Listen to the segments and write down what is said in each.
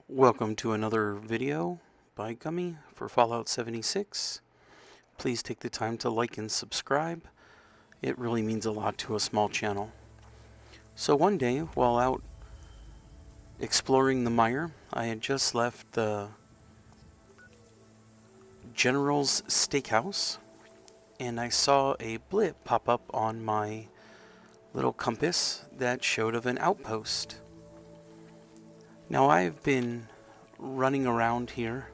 Welcome to another video by Gummy for Fallout 76. Please take the time to like and subscribe. It really means a lot to a small channel. So one day, while out exploring the mire, I had just left the General's Steakhouse, and I saw a blip pop up on my little compass that showed of an outpost. Now I've been running around here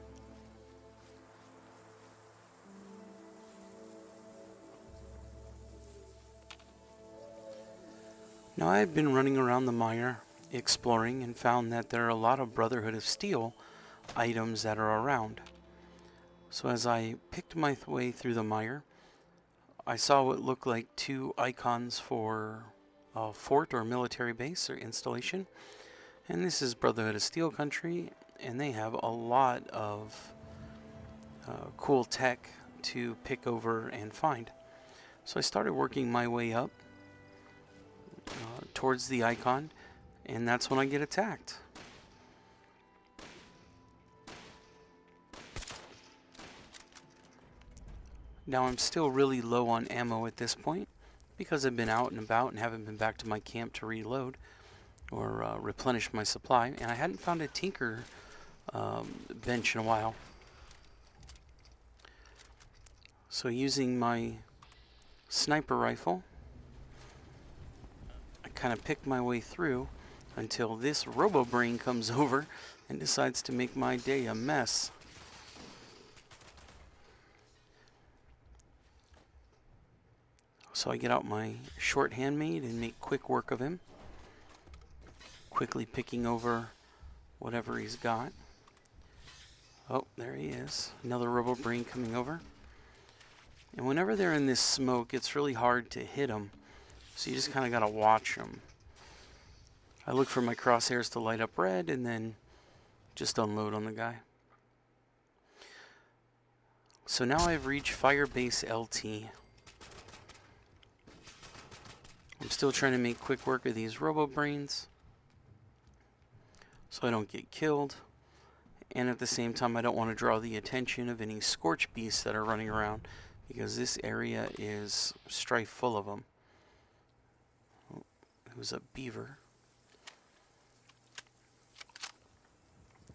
the mire exploring and found that there are a lot of Brotherhood of Steel items that are around. So as I picked my way through the mire, I saw what looked like two icons for a fort or military base or installation. And this is Brotherhood of Steel country, and they have a lot of cool tech to pick over and find. So I started working my way up towards the icon, and that's when I get attacked. Now I'm still really low on ammo at this point because I've been out and about and haven't been back to my camp to reload or replenish my supply, and I hadn't found a tinker bench in a while. So using my sniper rifle, I kind of pick my way through until this robo-brain comes over and decides to make my day a mess. So I get out my short handmade and make quick work of him, quickly picking over whatever he's got. Oh, there he is. Another robo-brain coming over. And whenever they're in this smoke, it's really hard to hit them. So you just kind of got to watch them. I look for my crosshairs to light up red and then just unload on the guy. So now I've reached Firebase LT. I'm still trying to make quick work of these robo-brains so I don't get killed. And at the same time, I don't want to draw the attention of any scorch beasts that are running around, because this area is strife full of them. Oh, it was a beaver.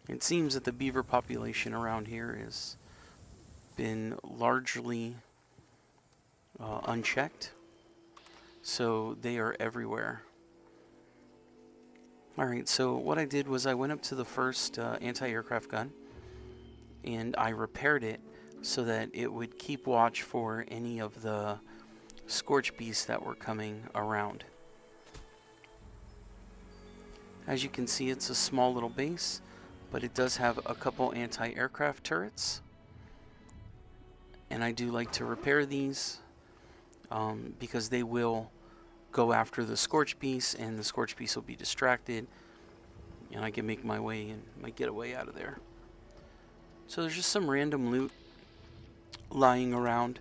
It seems that the beaver population around here has been largely unchecked, so they are everywhere. Alright, so what I did was I went up to the first anti-aircraft gun and I repaired it so that it would keep watch for any of the scorch beasts that were coming around. As you can see, it's a small little base, but it does have a couple anti-aircraft turrets, and I do like to repair these because they will go after the scorch beasts, and the scorch beasts will be distracted, and I can make my way and my getaway out of there. So there's just some random loot lying around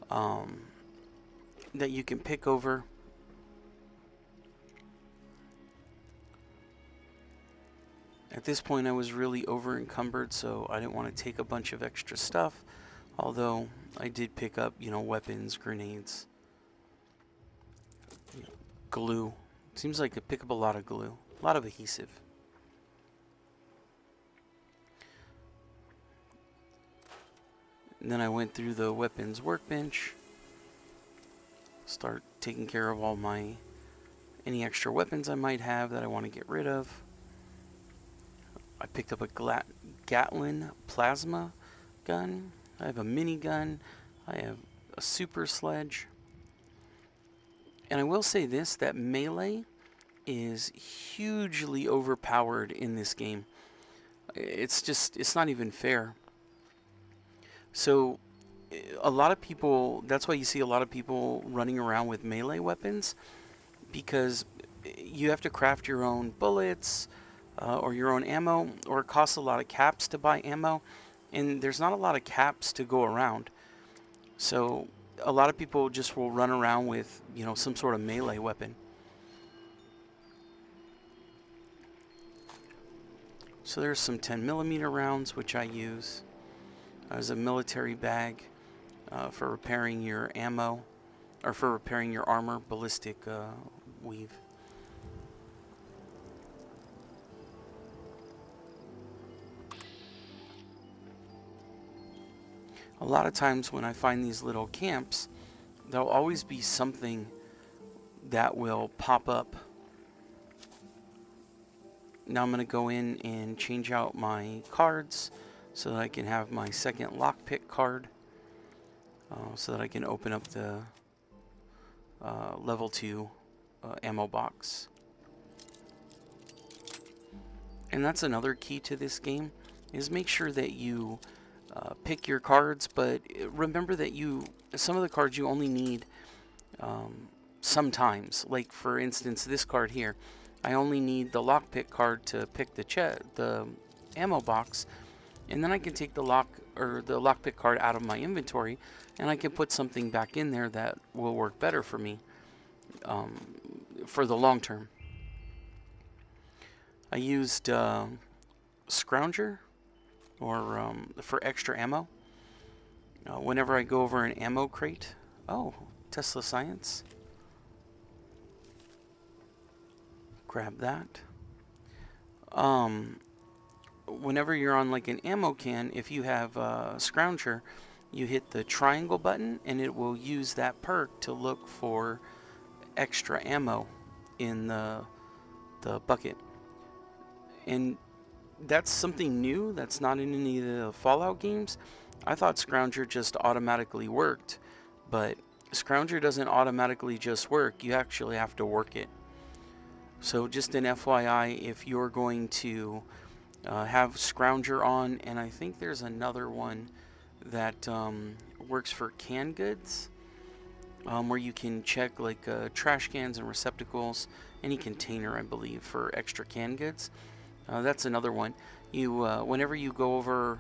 that you can pick over. At this point I was really over encumbered, so I didn't want to take a bunch of extra stuff, although I did pick up, weapons, grenades, glue. Seems like I pick up a lot of glue, a lot of adhesive. And then I went through the weapons workbench, start taking care of all any extra weapons I might have that I want to get rid of. I picked up a Gatlin plasma gun. I have a minigun. I have a super sledge. And I will say this, that melee is hugely overpowered in this game. It's not even fair. So a lot of people, that's why you see a lot of people running around with melee weapons, because you have to craft your own bullets or your own ammo, or it costs a lot of caps to buy ammo, and there's not a lot of caps to go around. So a lot of people just will run around with, some sort of melee weapon. So there's some 10mm rounds, which I use as a military bag for repairing your ammo, or for repairing your armor, ballistic weave. A lot of times when I find these little camps, there'll always be something that will pop up. Now I'm going to go in and change out my cards so that I can have my second lockpick card, so that I can open up the level 2 ammo box. And that's another key to this game, is make sure that you pick your cards, but remember that some of the cards you only need sometimes. Like for instance, this card here, I only need the lockpick card to pick the ammo box, and then I can take the lockpick card out of my inventory, and I can put something back in there that will work better for me for the long term. I used Scrounger for extra ammo. Whenever I go over an ammo crate, Tesla Science. Grab that. Whenever you're on like an ammo can, if you have Scrounger, you hit the triangle button and it will use that perk to look for extra ammo in the bucket. And that's something new that's not in any of the Fallout games. I thought Scrounger just automatically worked, but Scrounger doesn't automatically just work. You actually have to work it. So just an FYI, if you're going to have Scrounger on, and I think there's another one that works for canned goods, where you can check like trash cans and receptacles, any container I believe for extra canned goods. That's another one. Whenever you go over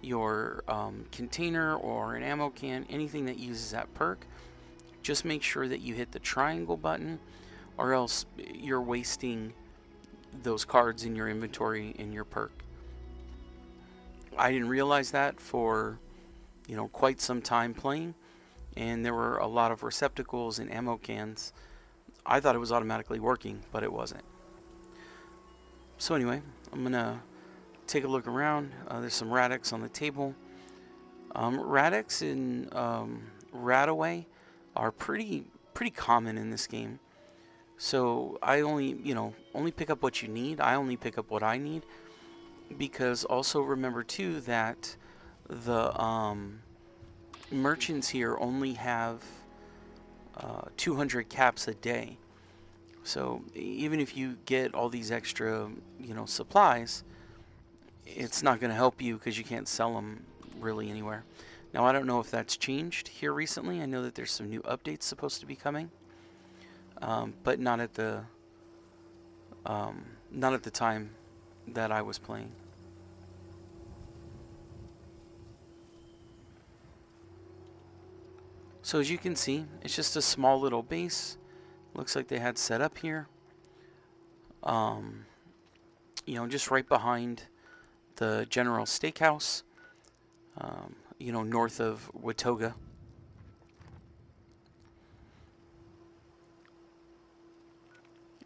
your container or an ammo can, anything that uses that perk, just make sure that you hit the triangle button, or else you're wasting those cards in your inventory in your perk. I didn't realize that for quite some time playing, and there were a lot of receptacles and ammo cans. I thought it was automatically working, but it wasn't. So anyway, I'm gonna take a look around. There's some Radix on the table. Radix and Radaway are pretty common in this game. So I only pick up what you need. I only pick up what I need, because also remember too that the merchants here only have 200 caps a day. So even if you get all these extra supplies, it's not going to help you because you can't sell them really anywhere. Now I don't know if that's changed here recently. I know that there's some new updates supposed to be coming, but not at the time that I was playing. So as you can see, it's just a small little base. Looks like they had set up here. Just right behind the General Steakhouse, north of Watoga.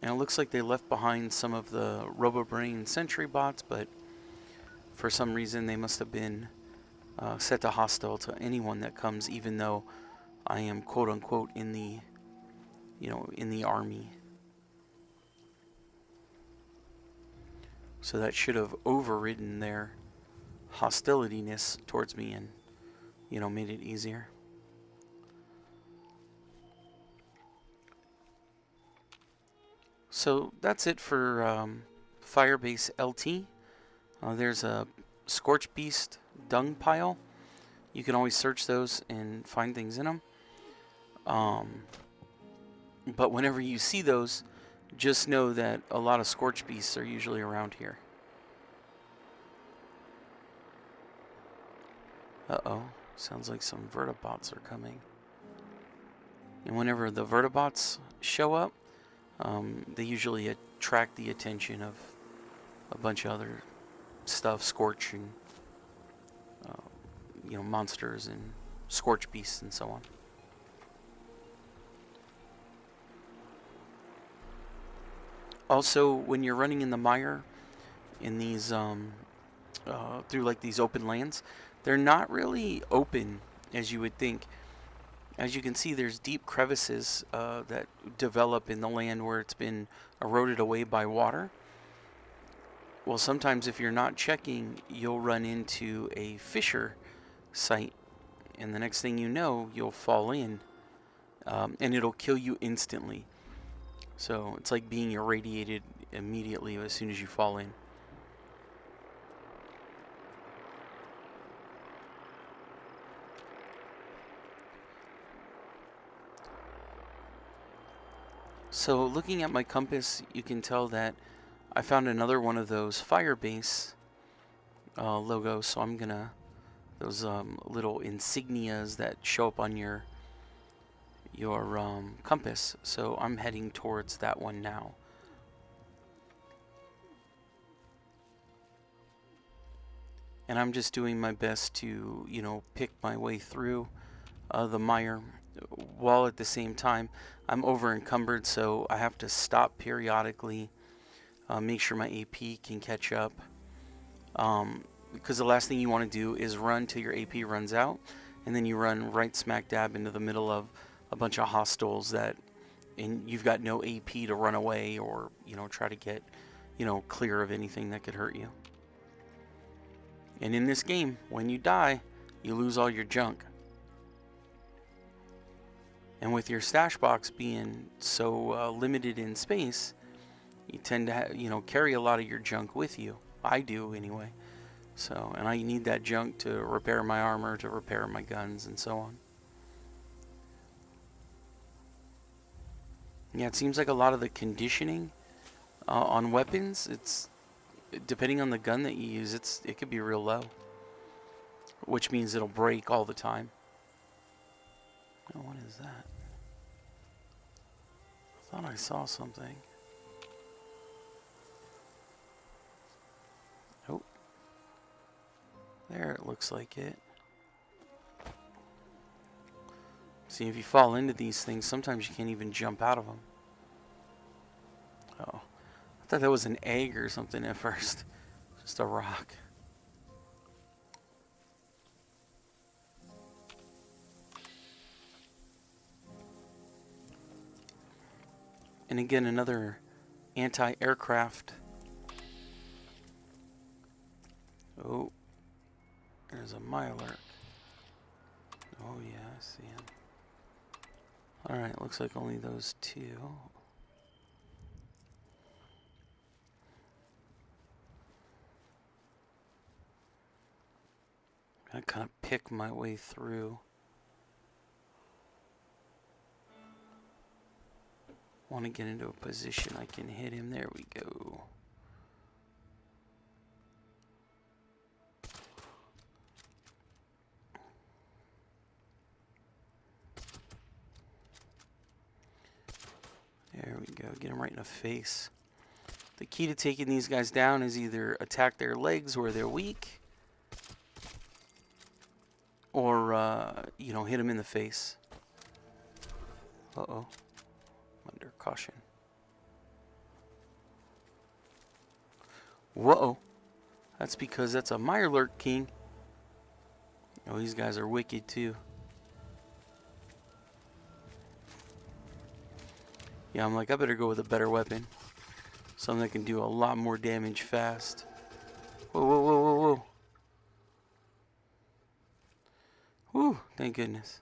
And it looks like they left behind some of the RoboBrain Sentry bots, but for some reason they must have been set to hostile to anyone that comes, even though I am quote unquote in the army. So that should have overridden their hostilityness towards me and made it easier. So that's it for Firebase LT. There's a Scorch Beast dung pile. You can always search those and find things in them. But whenever you see those, just know that a lot of Scorch Beasts are usually around here. Uh-oh, sounds like some Vertibots are coming. And whenever the Vertibots show up, they usually attract the attention of a bunch of other stuff, scorch and monsters and scorch beasts and so on. Also, when you're running in the mire in these through like these open lands, they're not really open as you would think. As you can see, there's deep crevices that develop in the land where it's been eroded away by water. Well, sometimes if you're not checking, you'll run into a fissure site, and the next thing you know, you'll fall in, and it'll kill you instantly. So it's like being irradiated immediately as soon as you fall in. So looking at my compass, you can tell that I found another one of those fire base logos. So I'm gonna, those little insignias that show up on your compass. So I'm heading towards that one now. And I'm just doing my best to, pick my way through the mire, while at the same time I'm over encumbered, so I have to stop periodically, make sure my AP can catch up, because the last thing you want to do is run till your AP runs out, and then you run right smack dab into the middle of a bunch of hostiles and you've got no AP to run away or try to get clear of anything that could hurt you. And in this game, when you die, you lose all your junk. And with your stash box being so limited in space, you tend to carry a lot of your junk with you. I do anyway. So, and I need that junk to repair my armor, to repair my guns, and so on. Yeah, it seems like a lot of the conditioning on weapons, it's depending on the gun that you use, it could be real low, which means it'll break all the time. Oh, what is that? I thought I saw something. Oh, there it looks like it. See, if you fall into these things, sometimes you can't even jump out of them. Oh, I thought that was an egg or something at first. Just a rock. And again, another anti-aircraft. Oh, there's a Mirelurk. Oh yeah, I see him. Alright, looks like only those two. I kind of pick my way through. Want to get into a position I can hit him. There we go. There we go. Get him right in the face. The key to taking these guys down is either attack their legs where they're weak, or hit them in the face. Uh-oh. Under caution. Whoa. That's because that's a Mirelurk King. Oh, these guys are wicked too. Yeah, I'm like, I better go with a better weapon. Something that can do a lot more damage fast. Whoa, whoa, whoa, whoa, whoa. Whew, thank goodness.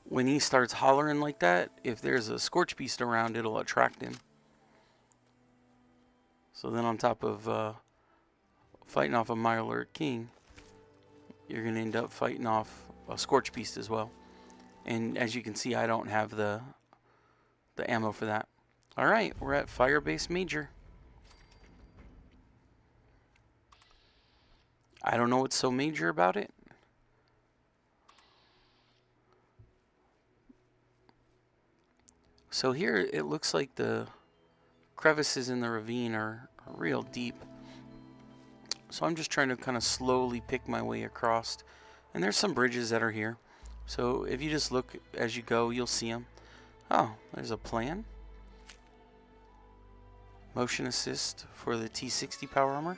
When he starts hollering like that, if there's a Scorch Beast around, it'll attract him. So then on top of fighting off a Mirelurk King, you're going to end up fighting off a Scorch Beast as well. And as you can see, I don't have the ammo for that. Alright, we're at Firebase Major. I don't know what's so major about it. So here it looks like the crevices in the ravine are real deep. So I'm just trying to kind of slowly pick my way across. And there's some bridges that are here. So if you just look as you go, you'll see them. Oh, there's a plan. Motion assist for the T60 power armor.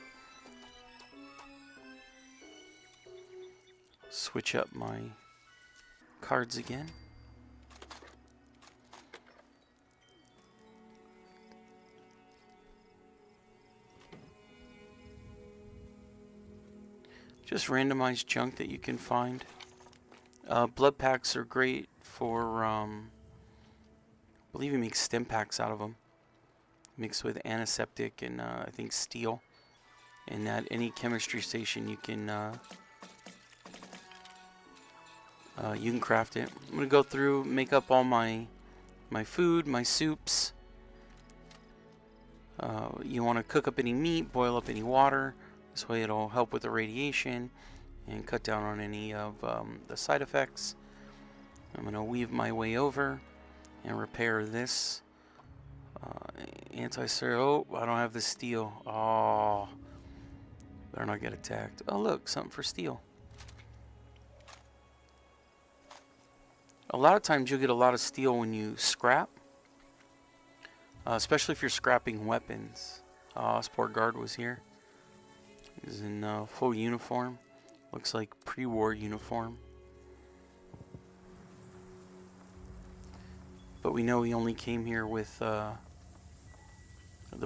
Switch up my cards again. Just randomized junk that you can find. Blood packs are great for, I believe he makes stim packs out of them. Mixed with antiseptic and I think steel. And at any chemistry station you can craft it. I'm going to go through, make up all my food, my soups. You want to cook up any meat, boil up any water. This way it'll help with the radiation and cut down on any of the side effects. I'm going to weave my way over and repair this. Oh, I don't have the steel. Oh, better not get attacked. Oh, look, something for steel. A lot of times you'll get a lot of steel when you scrap, especially if you're scrapping weapons. Sport guard was here. He's in full uniform. Looks like pre-war uniform. But we know he only came here with the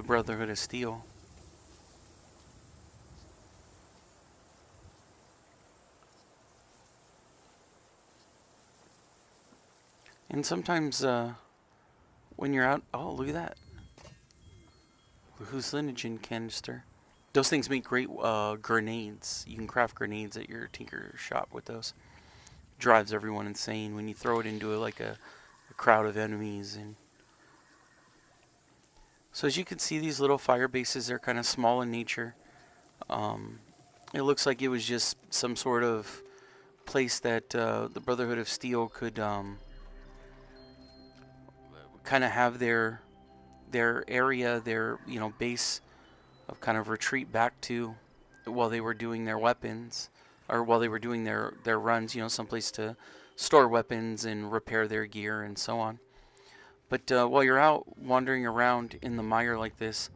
Brotherhood of Steel. And sometimes when you're out, oh, look at that. Hallucinogen canister. Those things make great grenades. You can craft grenades at your tinker shop with those. Drives everyone insane when you throw it into a crowd of enemies. And so as you can see, these little fire bases are kind of small in nature. It looks like it was just some sort of place that the Brotherhood of Steel could kind of have their area, their base of kind of retreat back to while they were doing their weapons, or while they were doing their runs. Someplace to store weapons and repair their gear and so on. But while you're out wandering around in the mire like this,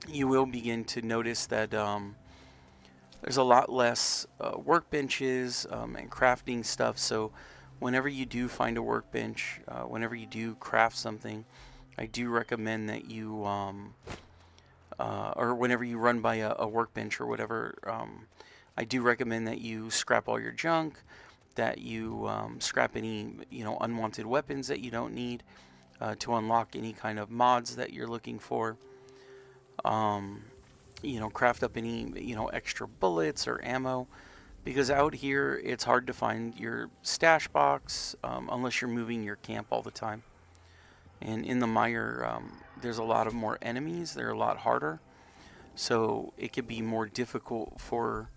you will begin to notice that there's a lot less workbenches and crafting stuff. So whenever you do find a workbench, whenever you do craft something, I do recommend that you, or whenever you run by a workbench or whatever, I do recommend that you scrap all your junk, that you scrap any unwanted weapons that you don't need to unlock any kind of mods that you're looking for. Craft up any extra bullets or ammo, because out here it's hard to find your stash box unless you're moving your camp all the time. And in the mire, there's a lot of more enemies. They're a lot harder, so it could be more difficult for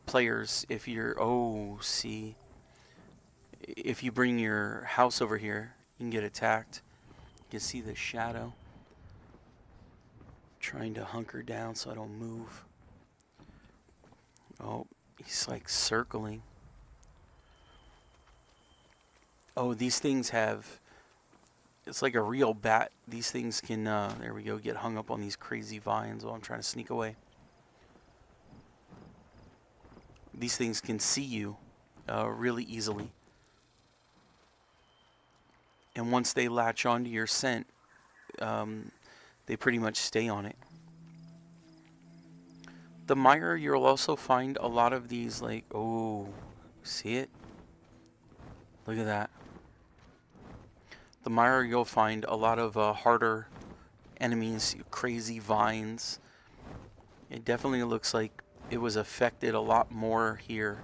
players if you're if you bring your house over here, you can get attacked. You can see the shadow trying to hunker down so I don't move. Oh, he's like circling. Oh, these things have, it's like a real bat. These things can, there we go, get hung up on these crazy vines while I'm trying to sneak away. These things can see you really easily. And once they latch onto your scent, they pretty much stay on it. The mire, you'll also find a lot of these, like, oh, see it? Look at that. The mire, you'll find a lot of harder enemies, crazy vines. It definitely looks like it was affected a lot more here.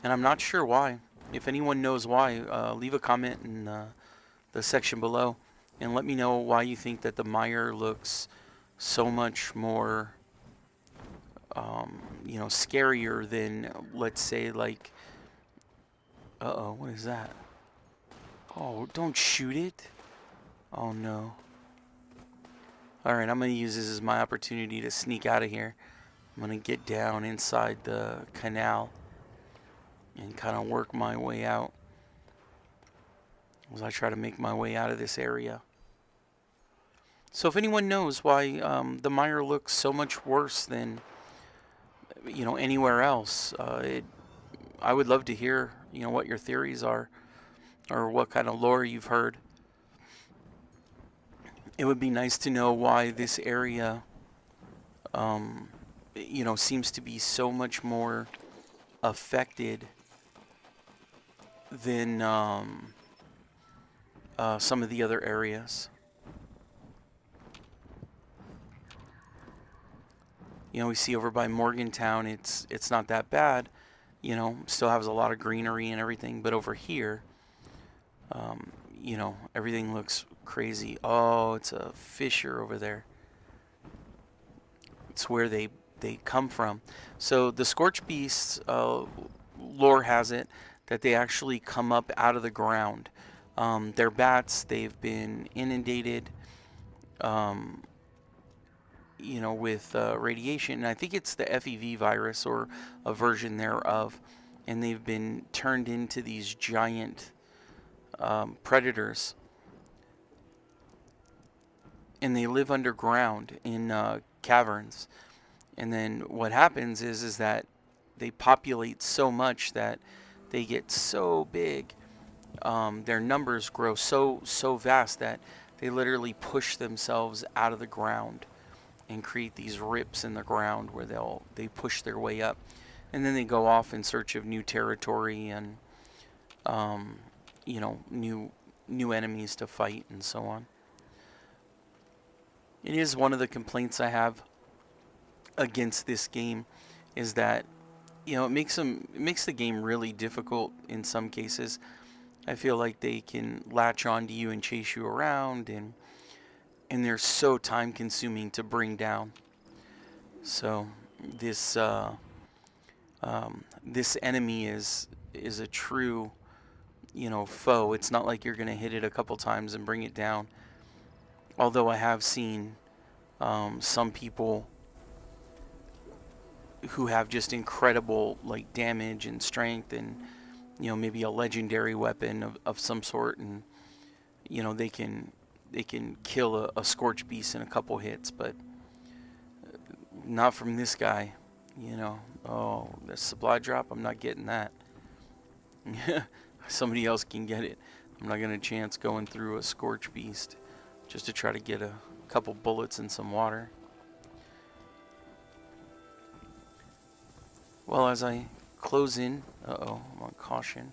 And I'm not sure why. If anyone knows why, leave a comment in the section below and let me know why you think that the mire looks so much more scarier than, let's say, like, what is that? Oh, don't shoot it. Oh no. Alright, I'm going to use this as my opportunity to sneak out of here. I'm going to get down inside the canal and kind of work my way out as I try to make my way out of this area. So if anyone knows why the mire looks so much worse than anywhere else, I would love to hear what your theories are or what kind of lore you've heard. It would be nice to know why this area seems to be so much more affected than some of the other areas. We see over by Morgantown, it's not that bad. Still has a lot of greenery and everything, but over here, everything looks crazy. Oh, it's a fissure over there. It's where they come from. So the Scorch Beasts, lore has it that they actually come up out of the ground. They're bats. They've been inundated, with radiation. And I think it's the FEV virus or a version thereof. And they've been turned into these giant predators. And they live underground in caverns. And then what happens is that they populate so much that they get so big. Their numbers grow so vast that they literally push themselves out of the ground and create these rips in the ground where they push their way up, and then they go off in search of new territory and new enemies to fight and so on. It is one of the complaints I have against this game, is that it makes the game really difficult in some cases. I feel like they can latch onto you and chase you around, and they're so time consuming to bring down. So this this enemy is a true foe. It's not like you're gonna hit it a couple times and bring it down. Although I have seen some people who have just incredible damage and strength, and maybe a legendary weapon of some sort, and they can kill a Scorch Beast in a couple hits, but not from this guy. Oh, the supply drop, I'm not getting that. Somebody else can get it. I'm not gonna chance going through a Scorch Beast just to try to get a couple bullets and some water. Well, as I close in, I'm on caution.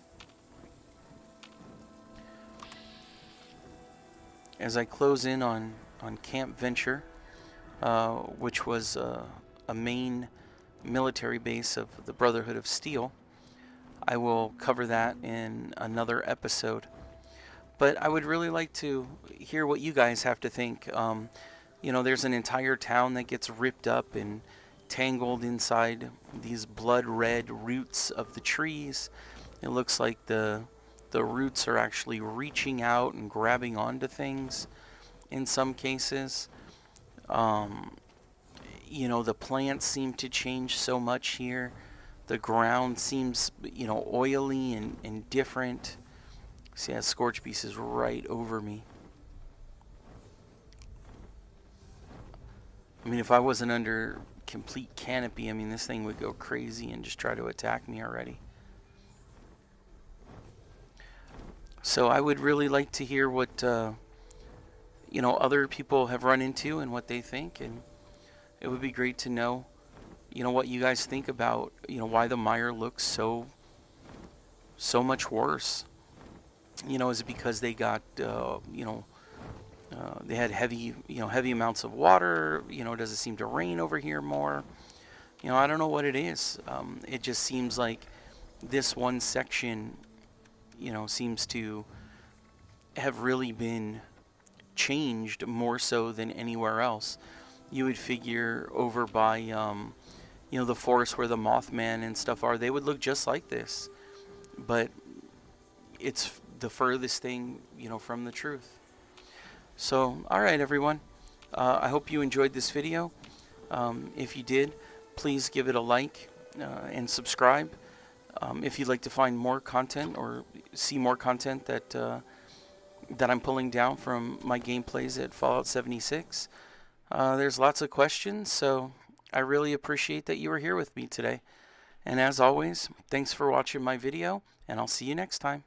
As I close in on Camp Venture, which was a main military base of the Brotherhood of Steel, I will cover that in another episode. But I would really like to hear what you guys have to think. There's an entire town that gets ripped up and tangled inside these blood red roots of the trees. It looks like the roots are actually reaching out and grabbing onto things in some cases. The plants seem to change so much here. The ground seems oily and different. See, that Scorch Beast is right over me. I mean, if I wasn't under complete canopy, this thing would go crazy and just try to attack me already. So I would really like to hear what other people have run into and what they think, and it would be great to know what you guys think about why the mire looks so much worse. Is it because they got they had heavy amounts of water? Does it seem to rain over here more? I don't know what it is. It just seems like this one section seems to have really been changed more so than anywhere else. You would figure over by the forest where the Mothman and stuff are, they would look just like this, but it's the furthest thing from the truth. So, all right, everyone, I hope you enjoyed this video. If you did, please give it a like and subscribe. If you'd like to find more content or see more content that I'm pulling down from my gameplays at Fallout 76, there's lots of questions, so I really appreciate that you were here with me today. And as always, thanks for watching my video, and I'll see you next time.